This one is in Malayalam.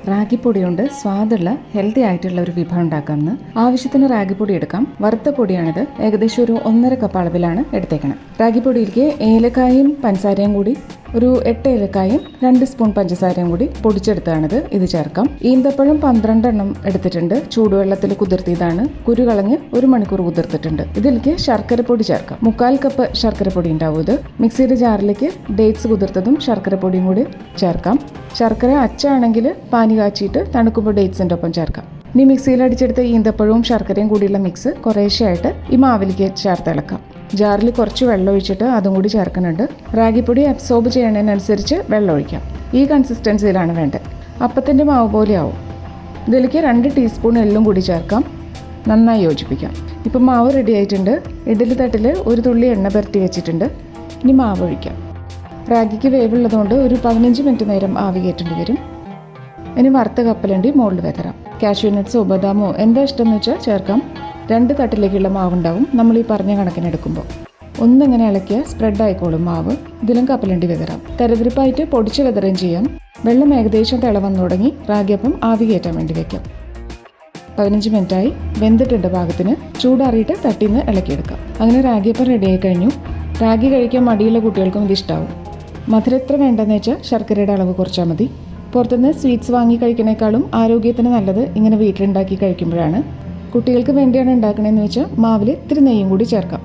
റാഗിപ്പൊടി കൊണ്ട് സ്വാദുള്ള ഹെൽത്തി ആയിട്ടുള്ള ഒരു വിഭവം ഉണ്ടാക്കാമെന്ന്. ആവശ്യത്തിന് റാഗിപ്പൊടി എടുക്കാം. വറുത്ത പൊടിയാണിത്. ഏകദേശം ഒരു 1.5 കപ്പ് അളവിലാണ് എടുത്തേക്കണം. റാഗിപ്പൊടിയിലേക്ക് ഏലക്കായും പഞ്ചസാരയും കൂടി, ഒരു 8 ഏലക്കായും 2 സ്പൂൺ പഞ്ചസാരയും കൂടി പൊടിച്ചെടുത്താണിത്. ഇത് ചേർക്കാം. ഈന്തപ്പഴം 12 എണ്ണം എടുത്തിട്ടുണ്ട്. ചൂടുവെള്ളത്തിൽ കുതിർത്തിയതാണ്. കുരു കളഞ്ഞ് 1 മണിക്കൂർ കുതിർത്തിട്ടുണ്ട്. ഇതിലേക്ക് ശർക്കരപ്പൊടി ചേർക്കാം. 1/4 കപ്പ് ശർക്കരപ്പൊടി ഉണ്ടാവും. ഇത് മിക്സിയുടെ ജാറിലേക്ക് ഡേറ്റ്സ് കുതിർത്തതും ശർക്കരപ്പൊടിയും കൂടി ചേർക്കാം. ശർക്കര അച്ചാണെങ്കിൽ പാനി കാച്ചിയിട്ട് തണുക്കുമ്പോൾ ഡേറ്റ്സിൻ്റെ ഒപ്പം ചേർക്കാം. ഇനി മിക്സിയിൽ അടിച്ചെടുത്ത ഈന്തപ്പഴവും ശർക്കരയും കൂടിയുള്ള മിക്സ് കുറേശ്ശെയായിട്ട് ഈ മാവിലേക്ക് ചേർത്ത് ഇളക്കാം. ജാറിൽ കുറച്ച് വെള്ളം ഒഴിച്ചിട്ട് അതും കൂടി ചേർക്കുന്നുണ്ട്. റാഗിപ്പൊടി അബ്സോർബ് ചെയ്യുന്നതിനനുസരിച്ച് വെള്ളം ഒഴിക്കാം. ഈ കൺസിസ്റ്റൻസിയിലാണ് വേണ്ടത്. അപ്പത്തിൻ്റെ മാവ് പോലെ ആവും. ഇതിലേക്ക് 2 ടീസ്പൂൺ എള്ളും കൂടി ചേർക്കാം. നന്നായി യോജിപ്പിക്കാം. ഇപ്പം മാവ് റെഡി ആയിട്ടുണ്ട്. ഇഡ്ഡലി തട്ടിൽ ഒരു തുള്ളി എണ്ണ പുരട്ടി വെച്ചിട്ടുണ്ട്. ഇനി മാവ് ഒഴിക്കാം. റാഗിക്ക് വേവുള്ളതുകൊണ്ട് ഒരു 15 മിനിറ്റ് നേരം ആവി കയറ്റേണ്ടി വരും. ഇനി വറുത്ത കപ്പലണ്ടി മുകളിൽ വെതറാം. കാഷ്യൂ നട്ട്സോ ബദാമോ എന്താ ഇഷ്ടമെന്ന് വെച്ചാൽ ചേർക്കാം. 2 തട്ടിലേക്കുള്ള മാവുണ്ടാവും നമ്മൾ ഈ പറഞ്ഞ കണക്കിനെടുക്കുമ്പോൾ. ഒന്നിങ്ങനെ ഇളക്കിയാൽ സ്പ്രെഡ് ആയിക്കോളും മാവ്. ഇതിലും കപ്പലണ്ടി വെതറാം. തരതിരിപ്പായിട്ട് പൊടിച്ച് വെതറുകയും ചെയ്യാം. വെള്ളം ഏകദേശം തിള വന്നു തുടങ്ങി. റാഗിയപ്പം ആവി കയറ്റാൻ വേണ്ടി വെക്കാം. 15 മിനിറ്റായി. വെന്തിട്ടുണ്ട് പാകത്തിന്. ചൂടാറിയിട്ട് തട്ടിന്ന് ഇളക്കിയെടുക്കാം. അങ്ങനെ റാഗിയപ്പം റെഡിയായി കഴിഞ്ഞു. റാഗി കഴിക്കാൻ മടിയുള്ള കുട്ടികൾക്കും ഇത് ഇഷ്ടാവും. മധുരം എത്ര വേണ്ടെന്ന് വെച്ചാൽ ശർക്കരയുടെ അളവ് കുറച്ചാൽ മതി. പുറത്തുനിന്ന് സ്വീറ്റ്സ് വാങ്ങി കഴിക്കുന്നേക്കാളും ആരോഗ്യത്തിന് നല്ലത് ഇങ്ങനെ വീട്ടിലുണ്ടാക്കി കഴിക്കുമ്പോഴാണ്. കുട്ടികൾക്ക് വേണ്ടിയാണ് ഉണ്ടാക്കണമെന്ന് വെച്ചാൽ മാവിൽ ഇത്തിരി നെയ്യും കൂടി ചേർക്കാം.